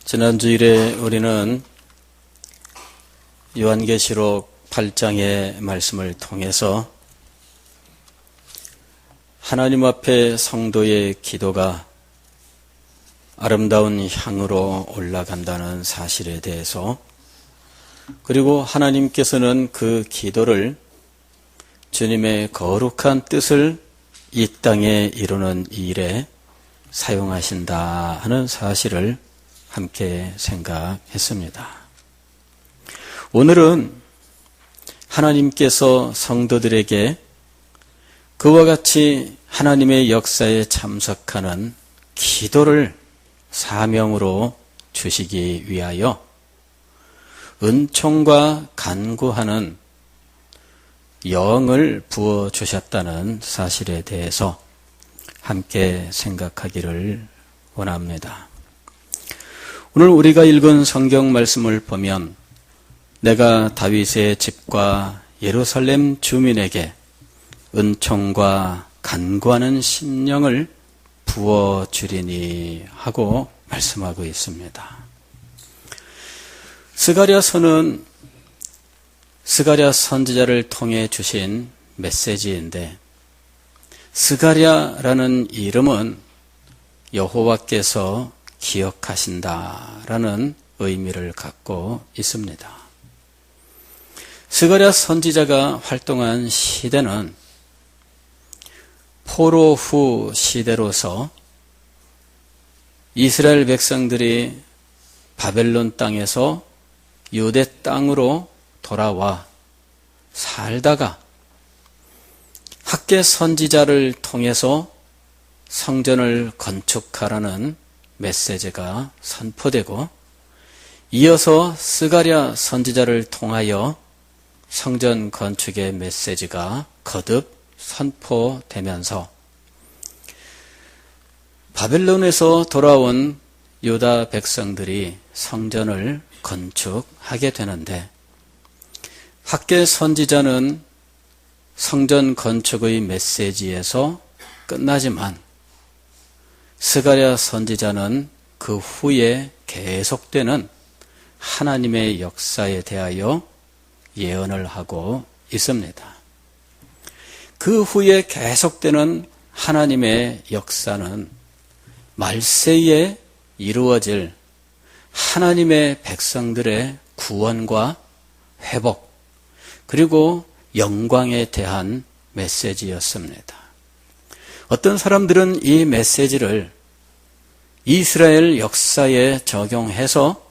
지난 주일에 우리는 요한계시록 8장의 말씀을 통해서 하나님 앞에 성도의 기도가 아름다운 향으로 올라간다는 사실에 대해서, 그리고 하나님께서는 그 기도를 주님의 거룩한 뜻을 이 땅에 이루는 일에 사용하신다 하는 사실을 함께 생각했습니다. 오늘은 하나님께서 성도들에게 그와 같이 하나님의 역사에 참석하는 기도를 사명으로 주시기 위하여 은총과 간구하는 영을 부어주셨다는 사실에 대해서 함께 생각하기를 원합니다. 오늘 우리가 읽은 성경 말씀을 보면 내가 다윗의 집과 예루살렘 주민에게 은총과 간구하는 심령을 부어주리니 하고 말씀하고 있습니다. 스가랴서는 스가랴 선지자를 통해 주신 메시지인데, 스가랴라는 이름은 여호와께서 기억하신다라는 의미를 갖고 있습니다. 스가랴 선지자가 활동한 시대는 포로 후 시대로서 이스라엘 백성들이 바벨론 땅에서 유대 땅으로 돌아와 살다가 학개 선지자를 통해서 성전을 건축하라는 메시지가 선포되고, 이어서 스가랴 선지자를 통하여 성전 건축의 메시지가 거듭 선포되면서 바벨론에서 돌아온 유다 백성들이 성전을 건축하게 되는데, 학개 선지자는 성전 건축의 메시지에서 끝나지만 스가랴 선지자는 그 후에 계속되는 하나님의 역사에 대하여 예언을 하고 있습니다. 그 후에 계속되는 하나님의 역사는 말세에 이루어질 하나님의 백성들의 구원과 회복, 그리고 영광에 대한 메시지였습니다. 어떤 사람들은 이 메시지를 이스라엘 역사에 적용해서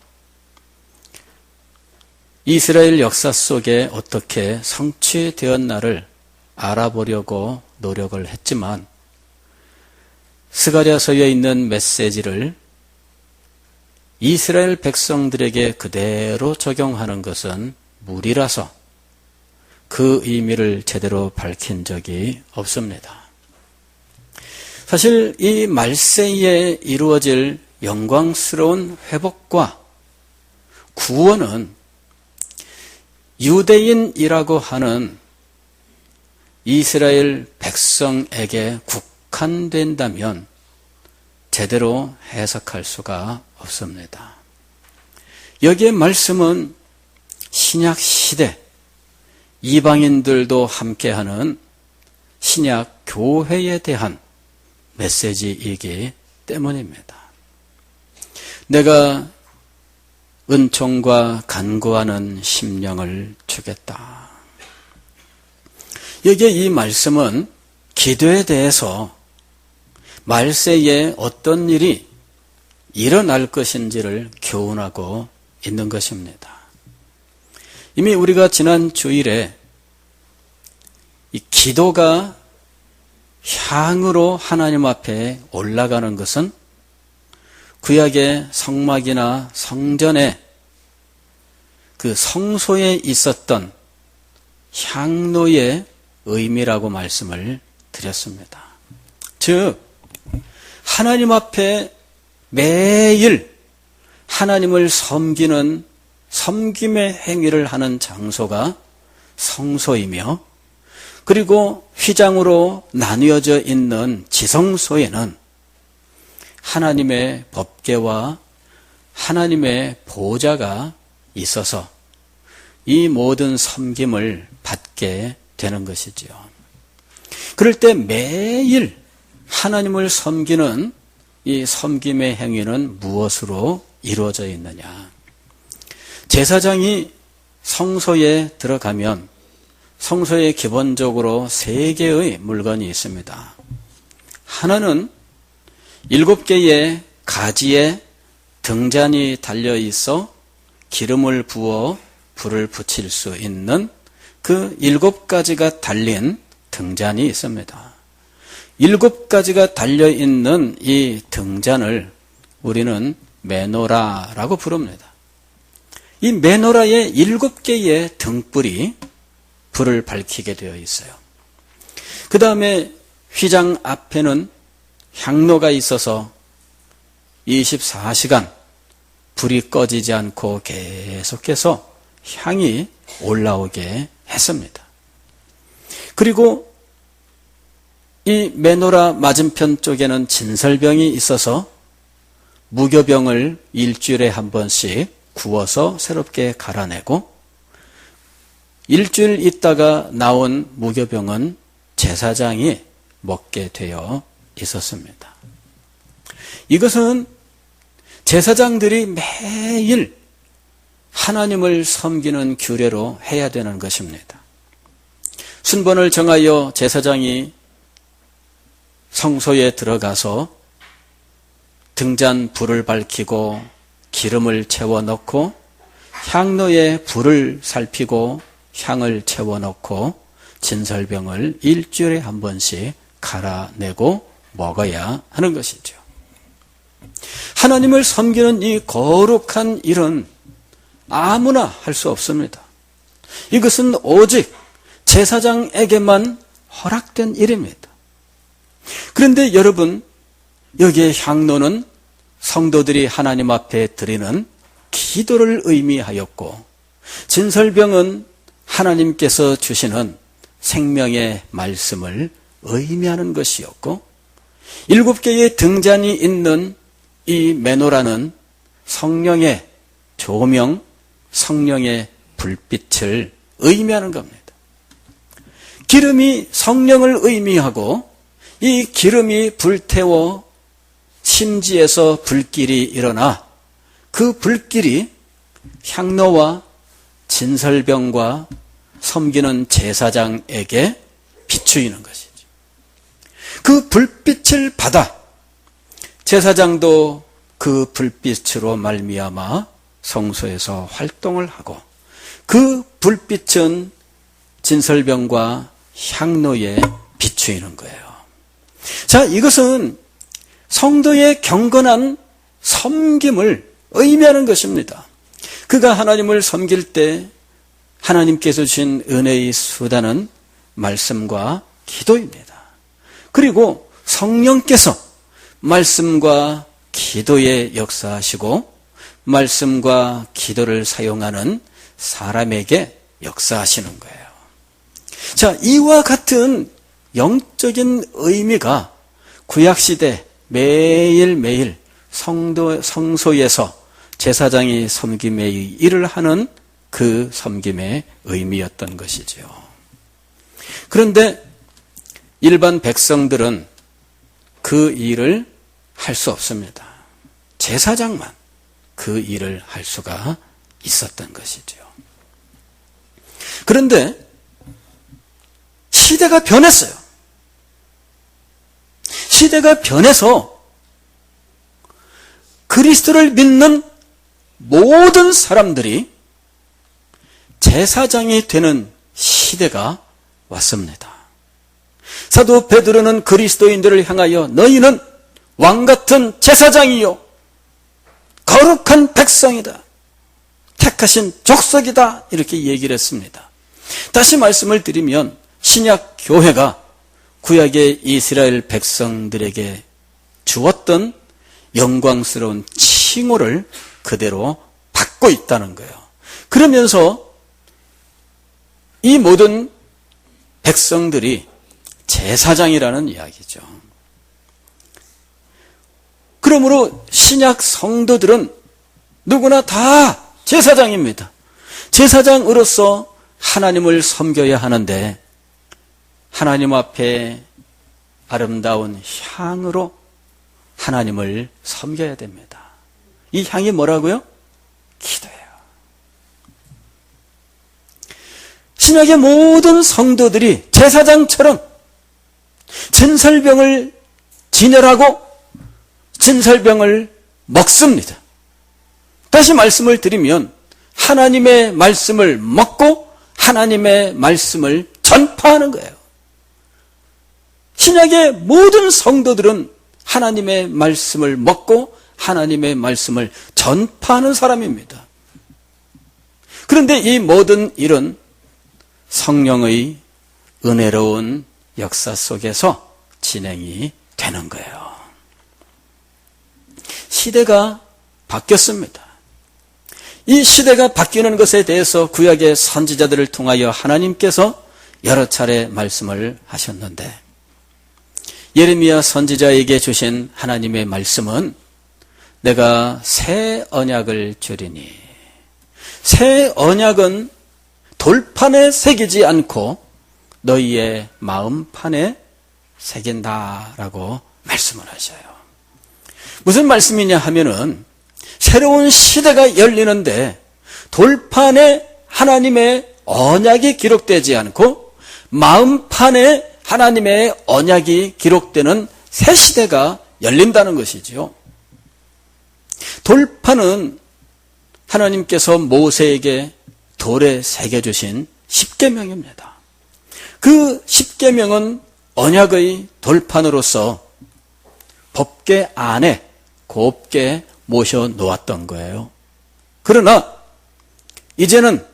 이스라엘 역사 속에 어떻게 성취되었나를 알아보려고 노력을 했지만, 스가랴서에 있는 메시지를 이스라엘 백성들에게 그대로 적용하는 것은 무리라서 그 의미를 제대로 밝힌 적이 없습니다. 사실 이 말세에 이루어질 영광스러운 회복과 구원은 유대인이라고 하는 이스라엘 백성에게 국한된다면 제대로 해석할 수가 없습니다. 여기에 말씀은 신약 시대 이방인들도 함께하는 신약 교회에 대한 메시지이기 때문입니다. 내가 은총과 간구하는 심령을 주겠다. 여기에 이 말씀은 기도에 대해서 말세에 어떤 일이 일어날 것인지를 교훈하고 있는 것입니다. 이미 우리가 지난 주일에 이 기도가 향으로 하나님 앞에 올라가는 것은 구약의 성막이나 성전에 그 성소에 있었던 향로의 의미라고 말씀을 드렸습니다. 즉 하나님 앞에 매일 하나님을 섬기는 섬김의 행위를 하는 장소가 성소이며, 그리고 휘장으로 나뉘어져 있는 지성소에는 하나님의 법궤와 하나님의 보좌가 있어서 이 모든 섬김을 받게 되는 것이지요. 그럴 때 매일 하나님을 섬기는 이 섬김의 행위는 무엇으로 이루어져 있느냐? 제사장이 성소에 들어가면 성소에 기본적으로 3개의 물건이 있습니다. 하나는 7개의 가지에 등잔이 달려 있어 기름을 부어 불을 붙일 수 있는 그 7가지가 달린 등잔이 있습니다. 7가지가 달려있는 이 등잔을 우리는 메노라라고 부릅니다. 이 메노라의 7개의 등불이 불을 밝히게 되어 있어요. 그 다음에 휘장 앞에는 향로가 있어서 24시간 불이 꺼지지 않고 계속해서 향이 올라오게 했습니다. 그리고 이 메노라 맞은편 쪽에는 진설병이 있어서 무교병을 일주일에 한 번씩 구워서 새롭게 갈아내고 일주일 있다가 나온 무교병은 제사장이 먹게 되어 있었습니다. 이것은 제사장들이 매일 하나님을 섬기는 규례로 해야 되는 것입니다. 순번을 정하여 제사장이 성소에 들어가서 등잔 불을 밝히고 기름을 채워 넣고 향로에 불을 살피고 향을 채워 넣고 진설병을 일주일에 한 번씩 갈아내고 먹어야 하는 것이죠. 하나님을 섬기는 이 거룩한 일은 아무나 할 수 없습니다. 이것은 오직 제사장에게만 허락된 일입니다. 그런데 여러분, 여기에 향로는 성도들이 하나님 앞에 드리는 기도를 의미하였고 진설병은 하나님께서 주시는 생명의 말씀을 의미하는 것이었고 7개의 등잔이 있는 이 메노라는 성령의 조명, 성령의 불빛을 의미하는 겁니다. 기름이 성령을 의미하고 이 기름이 불태워 심지에서 불길이 일어나 그 불길이 향로와 진설병과 섬기는 제사장에게 비추이는 것이죠. 그 불빛을 받아 제사장도 그 불빛으로 말미암아 성소에서 활동을 하고 그 불빛은 진설병과 향로에 비추이는 거예요. 자, 이것은 성도의 경건한 섬김을 의미하는 것입니다. 그가 하나님을 섬길 때 하나님께서 주신 은혜의 수단은 말씀과 기도입니다. 그리고 성령께서 말씀과 기도에 역사하시고 말씀과 기도를 사용하는 사람에게 역사하시는 거예요. 자, 이와 같은 영적인 의미가 구약시대 매일매일 성소에서 제사장이 섬김의 일을 하는 그 섬김의 의미였던 것이죠. 그런데 일반 백성들은 그 일을 할 수 없습니다. 제사장만 그 일을 할 수가 있었던 것이죠. 그런데 시대가 변했어요. 시대가 변해서 그리스도를 믿는 모든 사람들이 제사장이 되는 시대가 왔습니다. 사도 베드로는 그리스도인들을 향하여 너희는 왕같은 제사장이요 거룩한 백성이다. 택하신 족속이다. 이렇게 얘기를 했습니다. 다시 말씀을 드리면 신약 교회가 구약의 이스라엘 백성들에게 주었던 영광스러운 칭호를 그대로 받고 있다는 거예요. 그러면서 이 모든 백성들이 제사장이라는 이야기죠. 그러므로 신약 성도들은 누구나 다 제사장입니다. 제사장으로서 하나님을 섬겨야 하는데 하나님 앞에 아름다운 향으로 하나님을 섬겨야 됩니다. 이 향이 뭐라고요? 기도예요. 신약의 모든 성도들이 제사장처럼 진설병을 진열하고 진설병을 먹습니다. 다시 말씀을 드리면 하나님의 말씀을 먹고 하나님의 말씀을 전파하는 거예요. 신약의 모든 성도들은 하나님의 말씀을 먹고 하나님의 말씀을 전파하는 사람입니다. 그런데 이 모든 일은 성령의 은혜로운 역사 속에서 진행이 되는 거예요. 시대가 바뀌었습니다. 이 시대가 바뀌는 것에 대해서 구약의 선지자들을 통하여 하나님께서 여러 차례 말씀을 하셨는데 예레미야 선지자에게 주신 하나님의 말씀은 내가 새 언약을 주리니, 새 언약은 돌판에 새기지 않고 너희의 마음판에 새긴다라고 말씀을 하셔요. 무슨 말씀이냐 하면은 새로운 시대가 열리는데 돌판에 하나님의 언약이 기록되지 않고 마음판에 하나님의 언약이 기록되는 새 시대가 열린다는 것이지요. 돌판은 하나님께서 모세에게 돌에 새겨주신 십계명입니다. 그 십계명은 언약의 돌판으로서 법궤 안에 곱게 모셔 놓았던 거예요. 그러나 이제는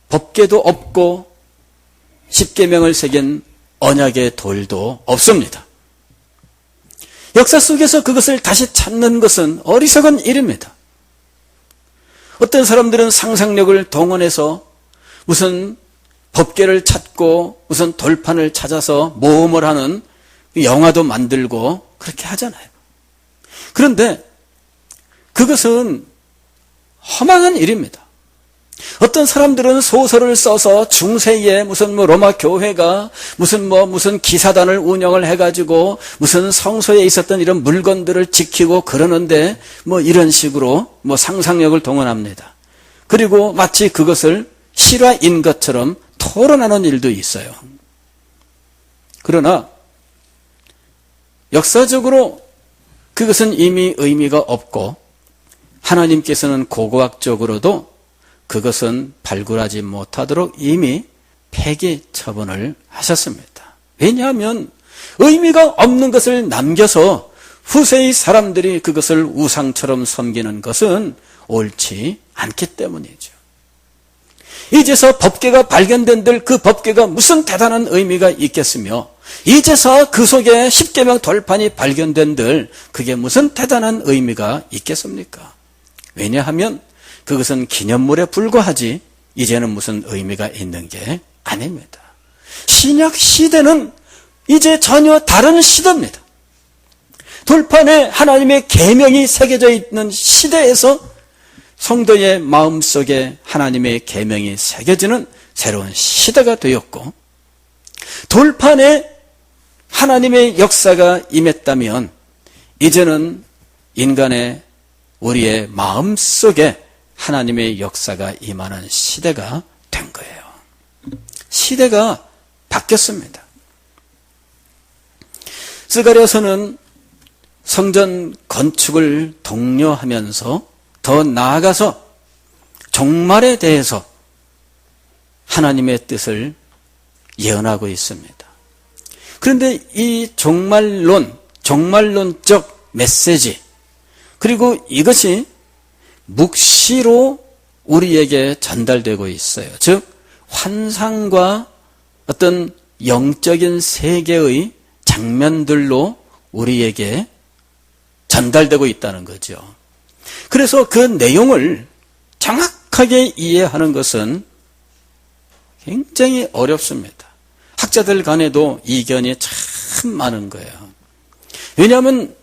법궤도 없고 십계명을 새긴 언약의 돌도 없습니다. 역사 속에서 그것을 다시 찾는 것은 어리석은 일입니다. 어떤 사람들은 상상력을 동원해서 무슨 법궤를 찾고 무슨 돌판을 찾아서 모험을 하는 영화도 만들고 그렇게 하잖아요. 그런데 그것은 허망한 일입니다. 어떤 사람들은 소설을 써서 중세에 무슨 로마 교회가 무슨 기사단을 운영을 해가지고 무슨 성소에 있었던 이런 물건들을 지키고 그러는데 이런 식으로 상상력을 동원합니다. 그리고 마치 그것을 실화인 것처럼 토론하는 일도 있어요. 그러나 역사적으로 그것은 이미 의미가 없고 하나님께서는 고고학적으로도 그것은 발굴하지 못하도록 이미 폐기 처분을 하셨습니다. 왜냐하면 의미가 없는 것을 남겨서 후세의 사람들이 그것을 우상처럼 섬기는 것은 옳지 않기 때문이죠. 이제서 법궤가 발견된들 그 법궤가 무슨 대단한 의미가 있겠으며 이제서 그 속에 십계명 돌판이 발견된들 그게 무슨 대단한 의미가 있겠습니까? 왜냐하면 그것은 기념물에 불과하지 이제는 무슨 의미가 있는 게 아닙니다. 신약 시대는 이제 전혀 다른 시대입니다. 돌판에 하나님의 계명이 새겨져 있는 시대에서 성도의 마음속에 하나님의 계명이 새겨지는 새로운 시대가 되었고 돌판에 하나님의 역사가 임했다면 이제는 인간의 우리의 마음속에 하나님의 역사가 임하는 시대가 된 거예요. 시대가 바뀌었습니다. 스가랴서는 성전 건축을 독려하면서 더 나아가서 종말에 대해서 하나님의 뜻을 예언하고 있습니다. 그런데 이 종말론적 메시지 그리고 이것이 묵시로 우리에게 전달되고 있어요. 즉 환상과 어떤 영적인 세계의 장면들로 우리에게 전달되고 있다는 거죠. 그래서 그 내용을 정확하게 이해하는 것은 굉장히 어렵습니다. 학자들 간에도 이견이 참 많은 거예요. 왜냐하면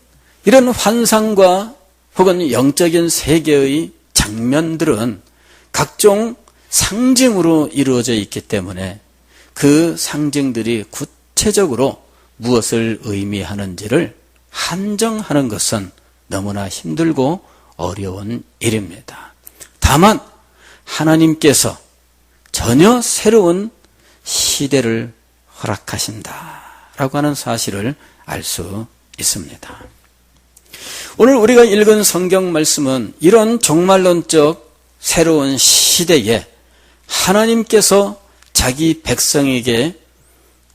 이런 환상과 혹은 영적인 세계의 장면들은 각종 상징으로 이루어져 있기 때문에 그 상징들이 구체적으로 무엇을 의미하는지를 한정하는 것은 너무나 힘들고 어려운 일입니다. 다만 하나님께서 전혀 새로운 시대를 허락하신다라고 하는 사실을 알 수 있습니다. 오늘 우리가 읽은 성경 말씀은 이런 종말론적 새로운 시대에 하나님께서 자기 백성에게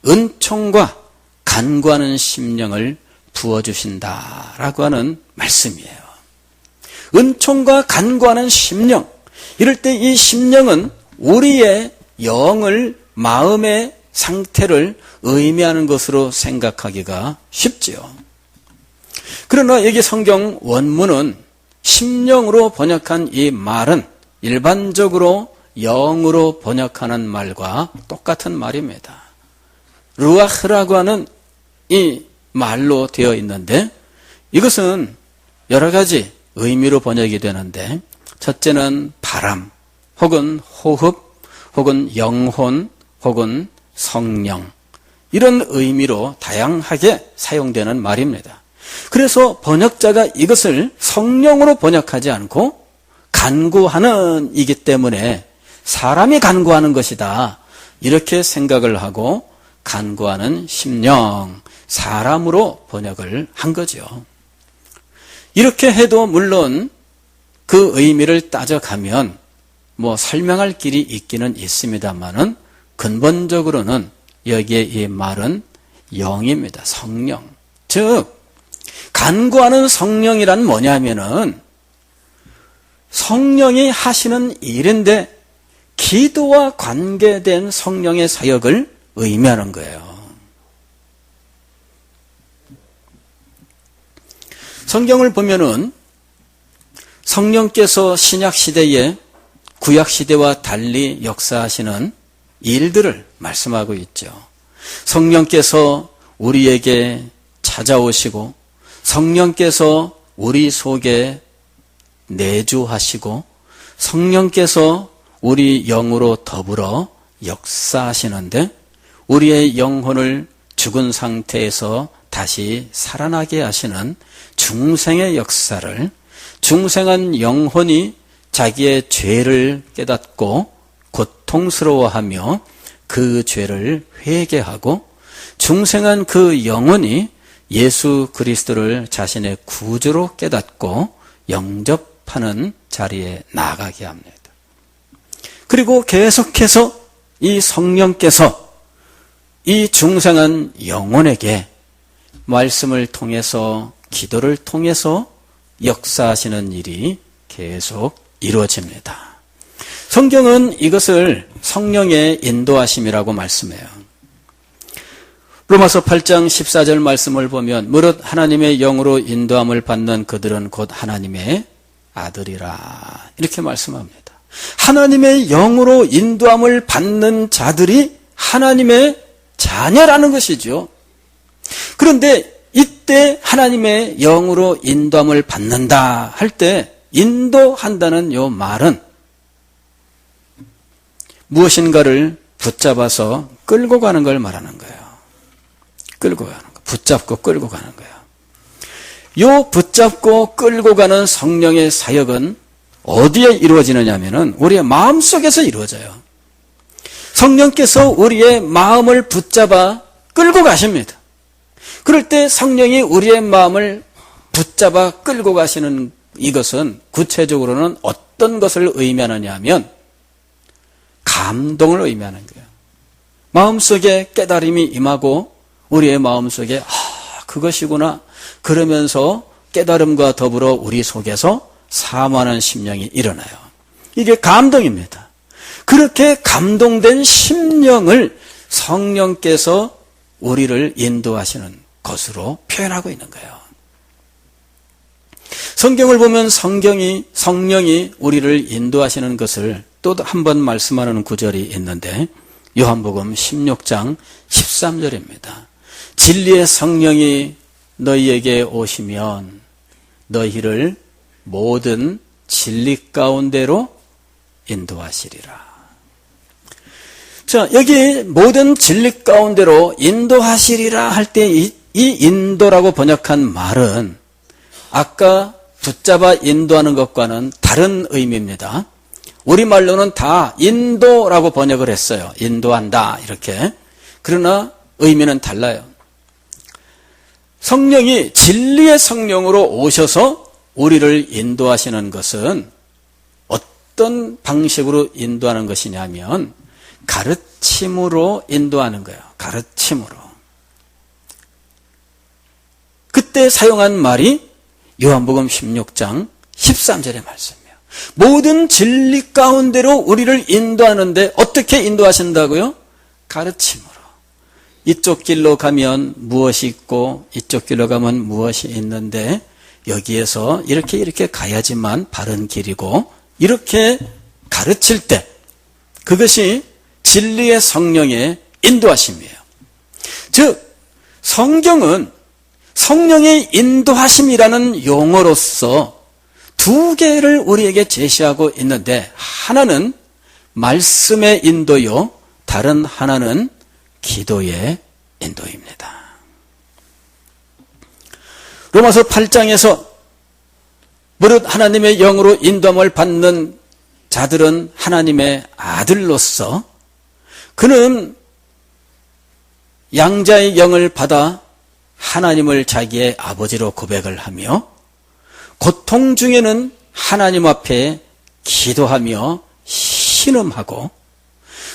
은총과 간구하는 심령을 부어주신다라고 하는 말씀이에요. 은총과 간구하는 심령, 이럴 때 이 심령은 우리의 영을, 마음의 상태를 의미하는 것으로 생각하기가 쉽지요. 그러나 여기 성경 원문은 심령으로 번역한 이 말은 일반적으로 영으로 번역하는 말과 똑같은 말입니다. 루아흐라고 하는 이 말로 되어 있는데 이것은 여러 가지 의미로 번역이 되는데 첫째는 바람, 혹은 호흡, 혹은 영혼, 혹은 성령, 이런 의미로 다양하게 사용되는 말입니다. 그래서 번역자가 이것을 성령으로 번역하지 않고 간구하는 이기 때문에 사람이 간구하는 것이다 이렇게 생각을 하고 간구하는 심령, 사람으로 번역을 한 거죠. 이렇게 해도 물론 그 의미를 따져가면 설명할 길이 있기는 있습니다만은 근본적으로는 여기에 이 말은 영입니다. 성령. 즉 간구하는 성령이란 뭐냐면은 성령이 하시는 일인데 기도와 관계된 성령의 사역을 의미하는 거예요. 성경을 보면은 성령께서 신약시대에 구약시대와 달리 역사하시는 일들을 말씀하고 있죠. 성령께서 우리에게 찾아오시고 성령께서 우리 속에 내주하시고 성령께서 우리 영으로 더불어 역사하시는데 우리의 영혼을 죽은 상태에서 다시 살아나게 하시는 중생의 역사를, 중생한 영혼이 자기의 죄를 깨닫고 고통스러워하며 그 죄를 회개하고 중생한 그 영혼이 예수 그리스도를 자신의 구주로 깨닫고 영접하는 자리에 나가게 합니다. 그리고 계속해서 이 성령께서 이 중생한 영혼에게 말씀을 통해서, 기도를 통해서 역사하시는 일이 계속 이루어집니다. 성경은 이것을 성령의 인도하심이라고 말씀해요. 로마서 8장 14절 말씀을 보면 무릇 하나님의 영으로 인도함을 받는 그들은 곧 하나님의 아들이라 이렇게 말씀합니다. 하나님의 영으로 인도함을 받는 자들이 하나님의 자녀라는 것이죠. 그런데 이때 하나님의 영으로 인도함을 받는다 할 때 인도한다는 이 말은 무엇인가를 붙잡아서 끌고 가는 걸 말하는 거예요. 끌고 가는 거. 붙잡고 끌고 가는 거예요. 요 붙잡고 끌고 가는 성령의 사역은 어디에 이루어지느냐면은 우리의 마음속에서 이루어져요. 성령께서 우리의 마음을 붙잡아 끌고 가십니다. 그럴 때 성령이 우리의 마음을 붙잡아 끌고 가시는 이것은 구체적으로는 어떤 것을 의미하느냐 하면 감동을 의미하는 거예요. 마음속에 깨달음이 임하고 우리의 마음속에 그것이구나 그러면서 깨달음과 더불어 우리 속에서 사모하는 심령이 일어나요. 이게 감동입니다. 그렇게 감동된 심령을 성령께서 우리를 인도하시는 것으로 표현하고 있는 거예요. 성경을 보면 성령이 우리를 인도하시는 것을 또 한 번 말씀하는 구절이 있는데 요한복음 16장 13절입니다. 진리의 성령이 너희에게 오시면 너희를 모든 진리 가운데로 인도하시리라. 자, 여기 모든 진리 가운데로 인도하시리라 할 때 이 인도라고 번역한 말은 아까 붙잡아 인도하는 것과는 다른 의미입니다. 우리말로는 다 인도라고 번역을 했어요. 인도한다 이렇게. 그러나 의미는 달라요. 성령이 진리의 성령으로 오셔서 우리를 인도하시는 것은 어떤 방식으로 인도하는 것이냐면 가르침으로 인도하는 거예요. 가르침으로. 그때 사용한 말이 요한복음 16장 13절의 말씀이에요. 모든 진리 가운데로 우리를 인도하는데 어떻게 인도하신다고요? 가르침으로. 이쪽 길로 가면 무엇이 있고 이쪽 길로 가면 무엇이 있는데 여기에서 이렇게 가야지만 바른 길이고 이렇게 가르칠 때 그것이 진리의 성령의 인도하심이에요. 즉 성경은 성령의 인도하심이라는 용어로서 두 개를 우리에게 제시하고 있는데 하나는 말씀의 인도요, 다른 하나는 기도의 인도입니다. 로마서 8장에서 무릇 하나님의 영으로 인도함을 받는 자들은 하나님의 아들로서 그는 양자의 영을 받아 하나님을 자기의 아버지로 고백을 하며 고통 중에는 하나님 앞에 기도하며 신음하고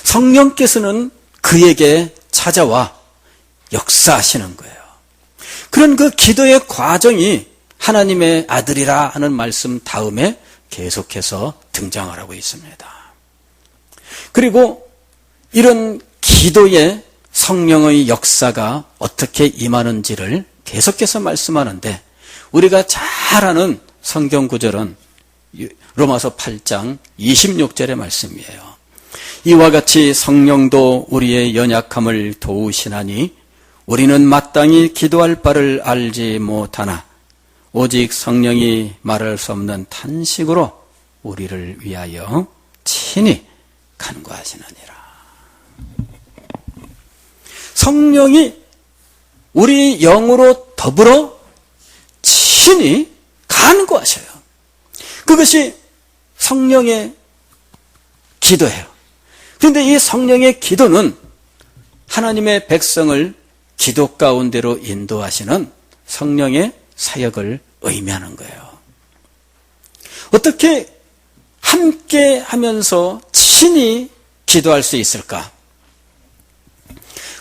성령께서는 그에게 찾아와 역사하시는 거예요. 그런 그 기도의 과정이 하나님의 아들이라 하는 말씀 다음에 계속해서 등장을 하고 있습니다. 그리고 이런 기도의 성령의 역사가 어떻게 임하는지를 계속해서 말씀하는데 우리가 잘 아는 성경 구절은 로마서 8장 26절의 말씀이에요. 이와 같이 성령도 우리의 연약함을 도우시나니 우리는 마땅히 기도할 바를 알지 못하나 오직 성령이 말할 수 없는 탄식으로 우리를 위하여 친히 간구하시느니라. 성령이 우리 영으로 더불어 친히 간구하셔요. 그것이 성령의 기도예요. 그런데 이 성령의 기도는 하나님의 백성을 기도 가운데로 인도하시는 성령의 사역을 의미하는 거예요. 어떻게 함께 하면서 친히 기도할 수 있을까?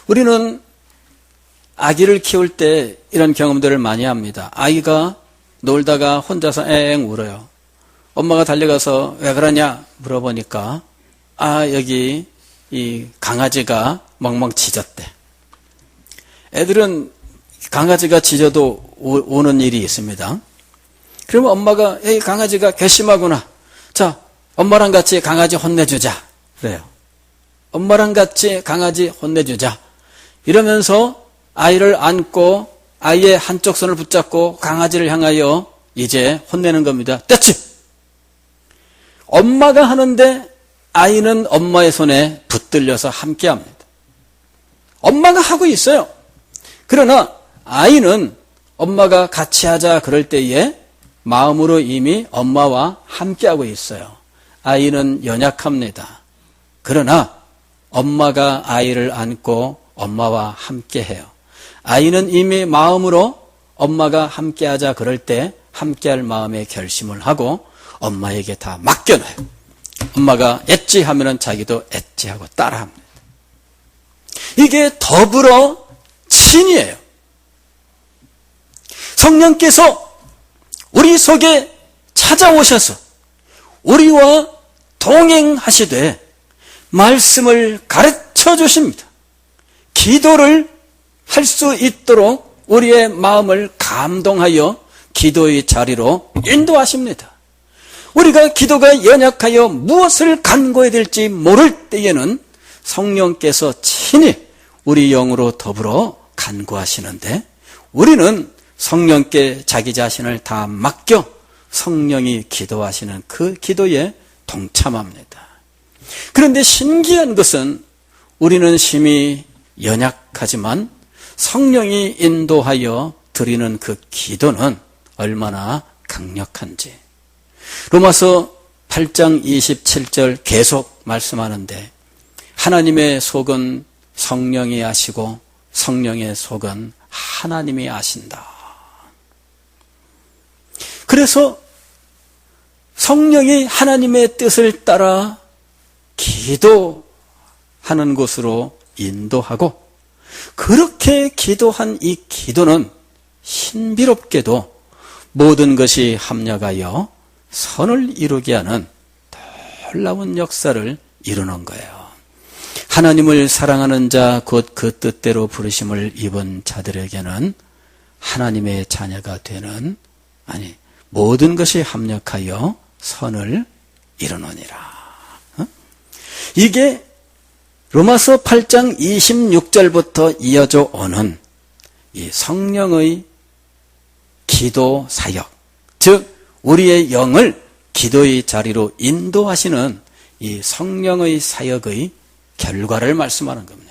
우리는 아기를 키울 때 이런 경험들을 많이 합니다. 아이가 놀다가 혼자서 엥 울어요. 엄마가 달려가서 왜 그러냐 물어보니까 여기 이 강아지가 멍멍 짖었대. 애들은 강아지가 짖어도 우는 일이 있습니다. 그러면 엄마가 에이 강아지가 괘씸하구나. 자, 엄마랑 같이 강아지 혼내주자. 그래요. 엄마랑 같이 강아지 혼내주자. 이러면서 아이를 안고 아이의 한쪽 손을 붙잡고 강아지를 향하여 이제 혼내는 겁니다. 됐지? 엄마가 하는데 아이는 엄마의 손에 붙들려서 함께합니다. 엄마가 하고 있어요. 그러나 아이는 엄마가 같이 하자 그럴 때에 마음으로 이미 엄마와 함께하고 있어요. 아이는 연약합니다. 그러나 엄마가 아이를 안고 엄마와 함께해요. 아이는 이미 마음으로 엄마가 함께하자 그럴 때 함께할 마음의 결심을 하고 엄마에게 다 맡겨놔요. 엄마가 엣지 하면은 자기도 엣지하고 따라합니다. 이게 더불어 친이에요. 성령께서 우리 속에 찾아오셔서 우리와 동행하시되 말씀을 가르쳐 주십니다. 기도를 할 수 있도록 우리의 마음을 감동하여 기도의 자리로 인도하십니다. 우리가 기도가 연약하여 무엇을 간구해야 될지 모를 때에는 성령께서 친히 우리 영으로 더불어 간구하시는데 우리는 성령께 자기 자신을 다 맡겨 성령이 기도하시는 그 기도에 동참합니다. 그런데 신기한 것은 우리는 심히 연약하지만 성령이 인도하여 드리는 그 기도는 얼마나 강력한지. 로마서 8장 27절 계속 말씀하는데 하나님의 속은 성령이 아시고 성령의 속은 하나님이 아신다. 그래서 성령이 하나님의 뜻을 따라 기도하는 곳으로 인도하고 그렇게 기도한 이 기도는 신비롭게도 모든 것이 합력하여 선을 이루게 하는 놀라운 역사를 이루는 거예요. 하나님을 사랑하는 자 곧 그 뜻대로 부르심을 입은 자들에게는 하나님의 자녀가 되는 모든 것이 합력하여 선을 이루느니라. 이게 로마서 8장 26절부터 이어져 오는 이 성령의 기도 사역, 즉 우리의 영을 기도의 자리로 인도하시는 이 성령의 사역의 결과를 말씀하는 겁니다.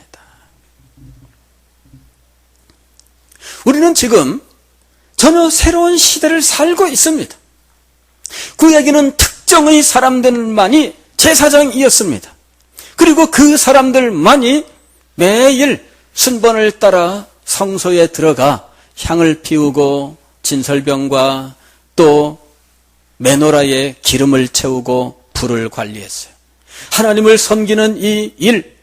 우리는 지금 전혀 새로운 시대를 살고 있습니다. 구약에는 특정의 사람들만이 제사장이었습니다. 그리고 그 사람들만이 매일 순번을 따라 성소에 들어가 향을 피우고 진설병과 또 메노라에 기름을 채우고 불을 관리했어요. 하나님을 섬기는 이 일,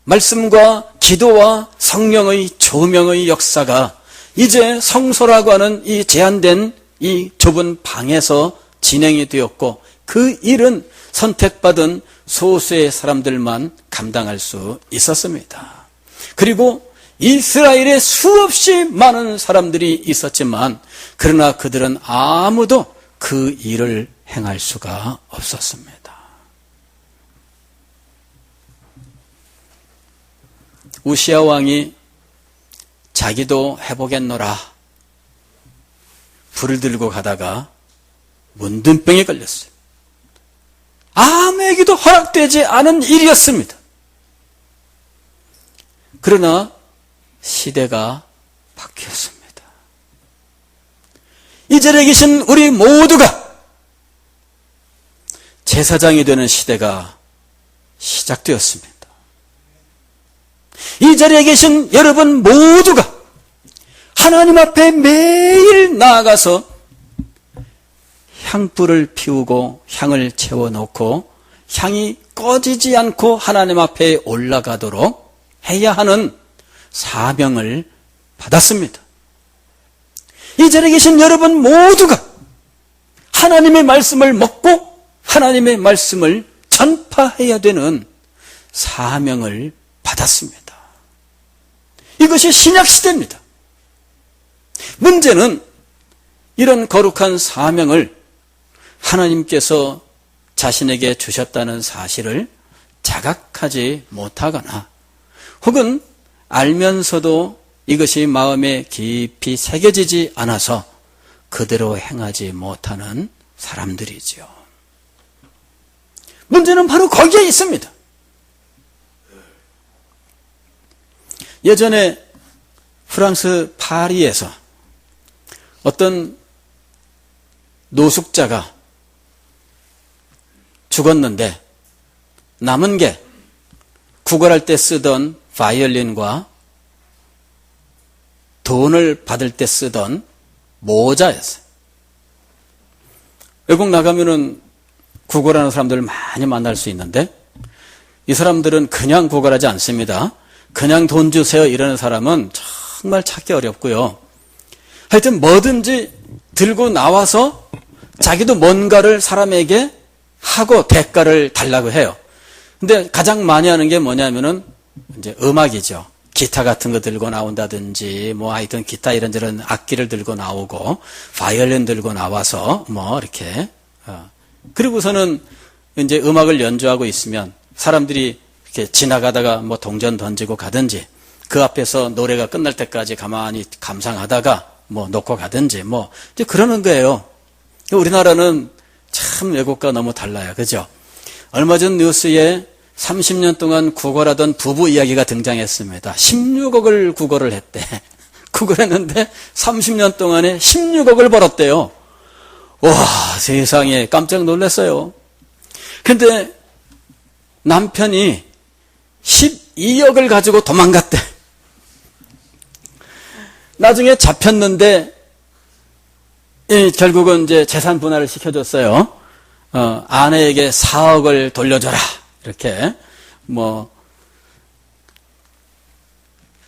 말씀과 기도와 성령의 조명의 역사가 이제 성소라고 하는 이 제한된 이 좁은 방에서 진행이 되었고 그 일은 선택받은 소수의 사람들만 감당할 수 있었습니다. 그리고 이스라엘에 수없이 많은 사람들이 있었지만 그러나 그들은 아무도 그 일을 행할 수가 없었습니다. 우시야 왕이 자기도 해보겠노라 불을 들고 가다가 문둥병에 걸렸어요. 아무에게도 허락되지 않은 일이었습니다. 그러나 시대가 바뀌었습니다. 이 자리에 계신 우리 모두가 제사장이 되는 시대가 시작되었습니다. 이 자리에 계신 여러분 모두가 하나님 앞에 매일 나아가서 향불을 피우고 향을 채워놓고 향이 꺼지지 않고 하나님 앞에 올라가도록 해야 하는 사명을 받았습니다. 이 자리에 계신 여러분 모두가 하나님의 말씀을 먹고 하나님의 말씀을 전파해야 되는 사명을 받았습니다. 이것이 신약시대입니다. 문제는 이런 거룩한 사명을 하나님께서 자신에게 주셨다는 사실을 자각하지 못하거나 혹은 알면서도 이것이 마음에 깊이 새겨지지 않아서 그대로 행하지 못하는 사람들이지요. 문제는 바로 거기에 있습니다. 예전에 프랑스 파리에서 어떤 노숙자가 죽었는데 남은 게 구걸할 때 쓰던 바이올린과 돈을 받을 때 쓰던 모자였어요. 외국 나가면은 구걸하는 사람들을 많이 만날 수 있는데 이 사람들은 그냥 구걸하지 않습니다. 그냥 돈 주세요 이러는 사람은 정말 찾기 어렵고요. 하여튼 뭐든지 들고 나와서 자기도 뭔가를 사람에게 하고 대가를 달라고 해요. 근데 가장 많이 하는 게 뭐냐면은 이제 음악이죠. 기타 같은 거 들고 나온다든지 뭐 하여튼 기타 이런저런 악기를 들고 나오고 바이올린 들고 나와서 뭐 이렇게 그리고서는 이제 음악을 연주하고 있으면 사람들이 이렇게 지나가다가 뭐 동전 던지고 가든지 그 앞에서 노래가 끝날 때까지 가만히 감상하다가 뭐 놓고 가든지 뭐 이제 그러는 거예요. 우리나라는 참 외국과 너무 달라요. 그죠? 얼마 전 뉴스에 30년 동안 구걸하던 부부 이야기가 등장했습니다. 16억을 구걸을 했대. 구걸했는데 30년 동안에 16억을 벌었대요. 와, 세상에 깜짝 놀랐어요. 근데 남편이 12억을 가지고 도망갔대. 나중에 잡혔는데 결국은 이제 재산 분할을 시켜줬어요. 아내에게 4억을 돌려줘라. 이렇게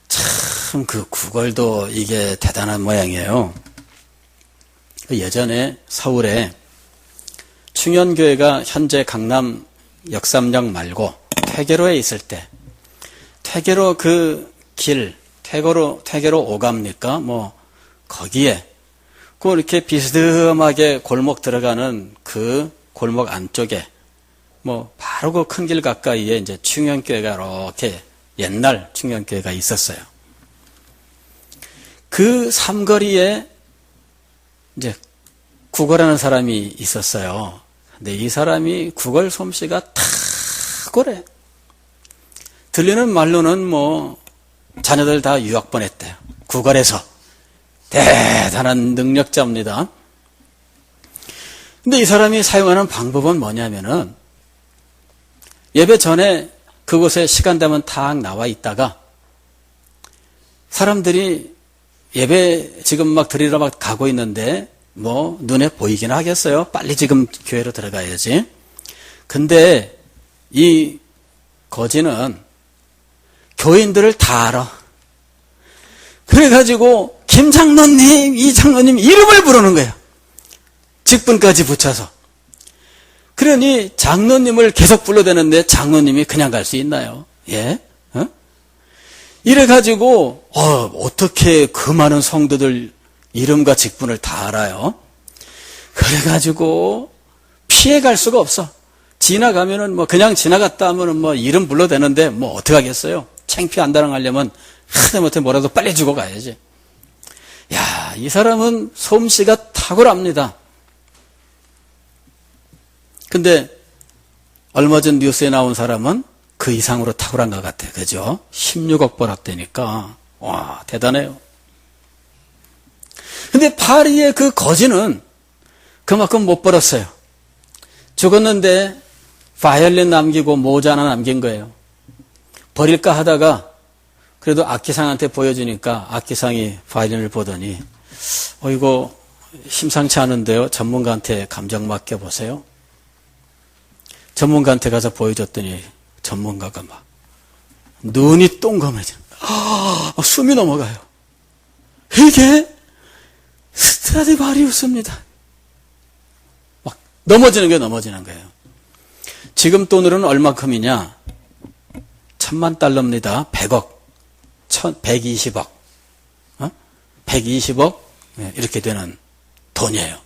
참 그 구걸도 이게 대단한 모양이에요. 예전에 서울에 충현교회가 현재 강남 역삼역 말고 퇴계로에 있을 때 퇴계로 그 길 퇴계로 오갑니까? 거기에 그 이렇게 비스듬하게 골목 들어가는 그 골목 안쪽에 바로 그 큰 길 가까이에 이제 충현교회가 이렇게 옛날 충현교회가 있었어요. 그 삼거리에 이제 구걸하는 사람이 있었어요. 근데 이 사람이 구걸 솜씨가 탁월해. 들리는 말로는 자녀들 다 유학 보냈대요. 구걸해서. 대단한 능력자입니다. 근데 이 사람이 사용하는 방법은 뭐냐면은 예배 전에 그곳에 시간 되면 탁 나와 있다가 사람들이 예배 지금 막 드리러 막 가고 있는데 눈에 보이긴 하겠어요. 빨리 지금 교회로 들어가야지. 근데 이 거지는 교인들을 다 알아. 그래가지고 김 장로님, 이 장로님 이름을 부르는 거예요. 직분까지 붙여서. 그러니 장로님을 계속 불러대는데 장로님이 그냥 갈 수 있나요? 예? 이래가지고 어떻게 그 많은 성도들 이름과 직분을 다 알아요? 그래가지고 피해갈 수가 없어. 지나가면은 그냥 지나갔다 하면은 이름 불러대는데 어떻게 하겠어요? 창피 안 당하려면 하다못해 뭐라도 빨리 주고 가야지. 야, 이 사람은 솜씨가 탁월합니다. 근데 얼마 전 뉴스에 나온 사람은 그 이상으로 탁월한 것 같아. 그죠? 16억 벌었다니까. 와, 대단해요. 근데 파리의 그 거지는 그만큼 못 벌었어요. 죽었는데 바이올린 남기고 모자 하나 남긴 거예요. 버릴까 하다가 그래도 악기상한테 보여주니까 악기상이 바이올린을 보더니 이거 심상치 않은데요. 전문가한테 감정 맡겨보세요. 전문가한테 가서 보여줬더니 전문가가 막 눈이 동그매져. 숨이 넘어가요. 이게 스트라디바리우스입니다. 막 넘어지는 거예요. 지금 돈으로는 얼마큼이냐? 1000만 달러입니다. 100억. 120억. 120억? 이렇게 되는 돈이에요.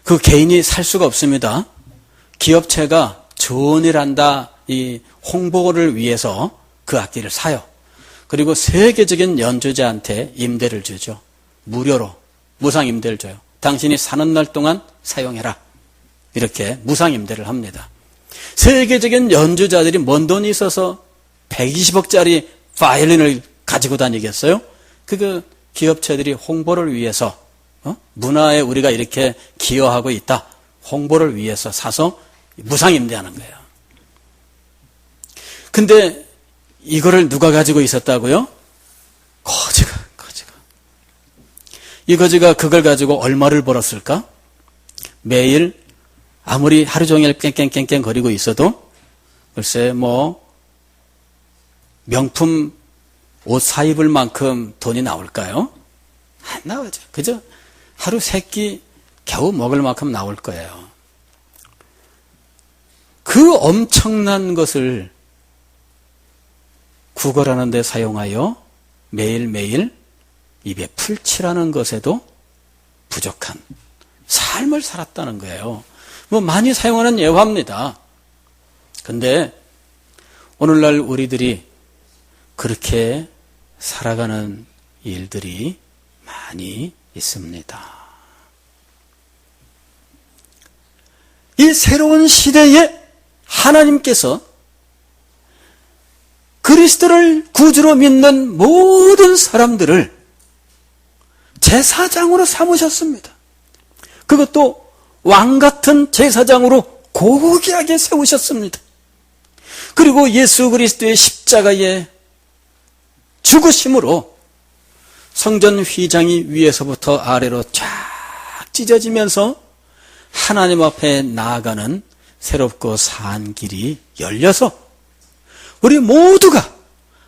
그 개인이 살 수가 없습니다. 기업체가 좋은 일 한다, 이 홍보를 위해서 그 악기를 사요. 그리고 세계적인 연주자한테 임대를 주죠. 무료로. 무상 임대를 줘요. 당신이 사는 날 동안 사용해라. 이렇게 무상 임대를 합니다. 세계적인 연주자들이 뭔 돈이 있어서 120억짜리 바이올린을 가지고 다니겠어요? 그 기업체들이 홍보를 위해서 문화에 우리가 이렇게 기여하고 있다. 홍보를 위해서 사서 무상 임대하는 거예요. 근데 이거를 누가 가지고 있었다고요? 거지가. 이 거지가 그걸 가지고 얼마를 벌었을까? 매일 아무리 하루 종일 깽깽깽깽 거리고 있어도 글쎄 명품 옷 사 입을 만큼 돈이 나올까요? 안 나오죠. 그죠? 하루 세 끼 겨우 먹을 만큼 나올 거예요. 그 엄청난 것을 구걸하는 데 사용하여 매일매일 입에 풀칠하는 것에도 부족한 삶을 살았다는 거예요. 많이 사용하는 예화입니다. 근데 오늘날 우리들이 그렇게 살아가는 일들이 많이 있습니다. 이 새로운 시대에 하나님께서 그리스도를 구주로 믿는 모든 사람들을 제사장으로 삼으셨습니다. 그것도 왕같은 제사장으로 고귀하게 세우셨습니다. 그리고 예수 그리스도의 십자가의 죽으심으로 성전 휘장이 위에서부터 아래로 쫙 찢어지면서 하나님 앞에 나아가는 새롭고 산 길이 열려서 우리 모두가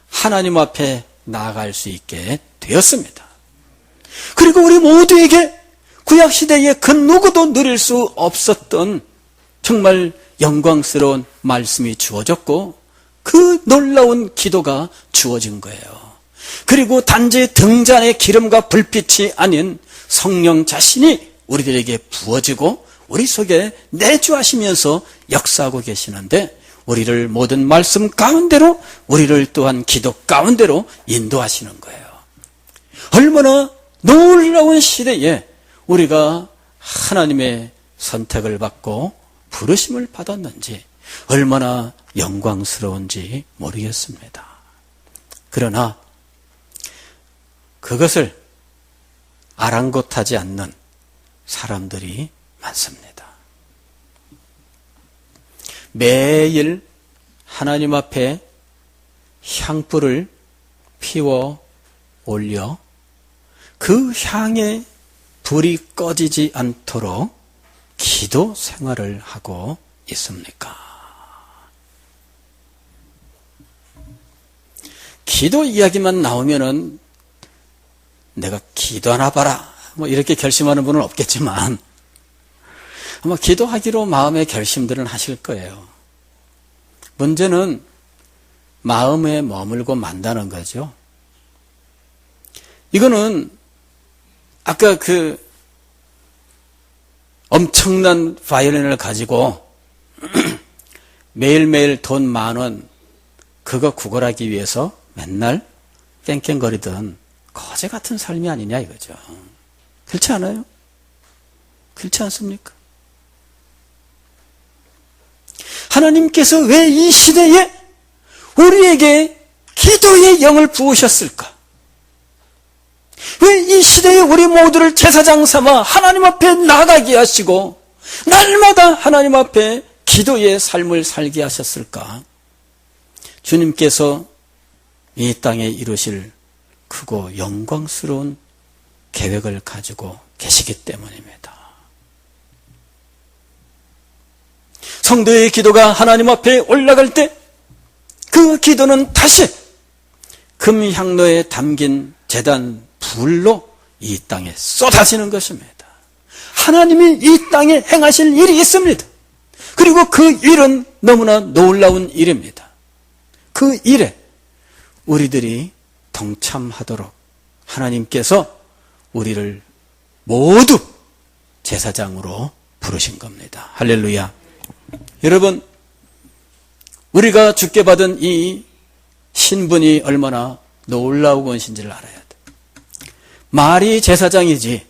하나님 앞에 나아갈 수 있게 되었습니다. 그리고 우리 모두에게 구약시대에 그 누구도 누릴 수 없었던 정말 영광스러운 말씀이 주어졌고 그 놀라운 기도가 주어진 거예요. 그리고 단지 등잔의 기름과 불빛이 아닌 성령 자신이 우리들에게 부어지고 우리 속에 내주하시면서 역사하고 계시는데 우리를 모든 말씀 가운데로 우리를 또한 기도 가운데로 인도하시는 거예요. 얼마나 놀라운 시대에 우리가 하나님의 선택을 받고 부르심을 받았는지 얼마나 영광스러운지 모르겠습니다. 그러나 그것을 아랑곳하지 않는 사람들이 많습니다. 매일 하나님 앞에 향불을 피워 올려 그 향에 불이 꺼지지 않도록 기도 생활을 하고 있습니까? 기도 이야기만 나오면은 내가 기도하나 봐라 뭐 이렇게 결심하는 분은 없겠지만 아마 기도하기로 마음의 결심들은 하실 거예요. 문제는 마음에 머물고 만다는 거죠. 이거는 아까 그 엄청난 바이올린을 가지고 매일매일 돈 10,000원 그거 구걸하기 위해서 맨날 깽깽거리던 거지 같은 삶이 아니냐 이거죠. 그렇지 않아요? 그렇지 않습니까? 하나님께서 왜 이 시대에 우리에게 기도의 영을 부으셨을까? 왜 이 시대에 우리 모두를 제사장 삼아 하나님 앞에 나가게 하시고 날마다 하나님 앞에 기도의 삶을 살게 하셨을까? 주님께서 이 땅에 이루실 크고 영광스러운 계획을 가지고 계시기 때문입니다. 성도의 기도가 하나님 앞에 올라갈 때 그 기도는 다시 금향로에 담긴 제단 불로 이 땅에 쏟아지는 것입니다. 하나님이 이 땅에 행하실 일이 있습니다. 그리고 그 일은 너무나 놀라운 일입니다. 그 일에 우리들이 동참하도록 하나님께서 우리를 모두 제사장으로 부르신 겁니다. 할렐루야. 여러분, 우리가 주께 받은 이 신분이 얼마나 놀라운 것인지를 알아야 돼. 말이 제사장이지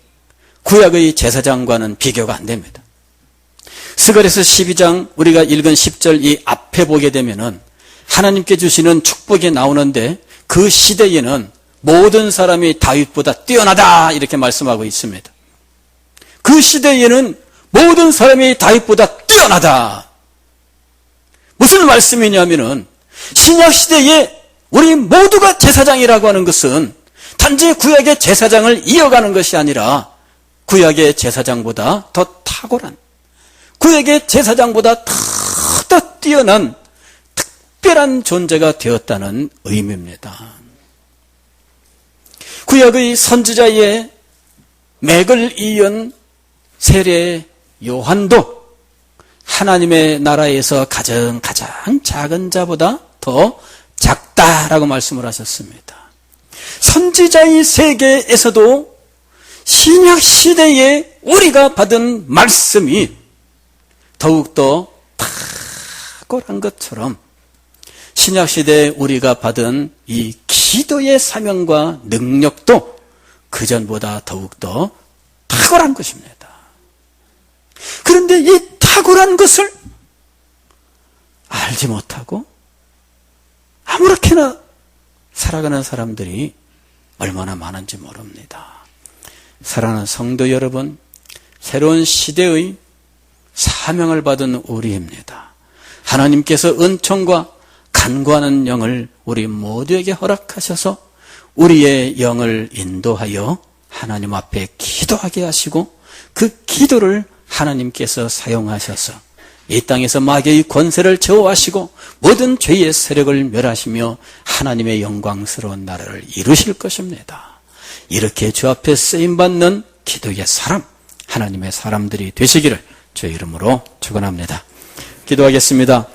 구약의 제사장과는 비교가 안 됩니다. 스가랴서 12장 우리가 읽은 10절 이 앞에 보게 되면은 하나님께 주시는 축복이 나오는데 그 시대에는 모든 사람이 다윗보다 뛰어나다 이렇게 말씀하고 있습니다. 그 시대에는 모든 사람이 다윗보다 뛰어나다. 무슨 말씀이냐면은 신약시대에 우리 모두가 제사장이라고 하는 것은 단지 구약의 제사장을 이어가는 것이 아니라 구약의 제사장보다 더 탁월한, 구약의 제사장보다 더 뛰어난 특별한 존재가 되었다는 의미입니다. 구약의 선지자의 맥을 이은 세례 요한도 하나님의 나라에서 가장 작은 자보다 더 작다라고 말씀을 하셨습니다. 선지자의 세계에서도 신약 시대에 우리가 받은 말씀이 더욱더 탁월한 것처럼 신약 시대에 우리가 받은 이 기도의 사명과 능력도 그전보다 더욱더 탁월한 것입니다. 그런데 이 탁월한 것을 알지 못하고 아무렇게나 살아가는 사람들이 얼마나 많은지 모릅니다. 사랑하는 성도 여러분, 새로운 시대의 사명을 받은 우리입니다. 하나님께서 은총과 간구하는 영을 우리 모두에게 허락하셔서 우리의 영을 인도하여 하나님 앞에 기도하게 하시고 그 기도를 하나님께서 사용하셔서 이 땅에서 마귀의 권세를 제어하시고 모든 죄의 세력을 멸하시며 하나님의 영광스러운 나라를 이루실 것입니다. 이렇게 주 앞에 쓰임받는 기도의 사람, 하나님의 사람들이 되시기를 주의 이름으로 축원합니다. 기도하겠습니다.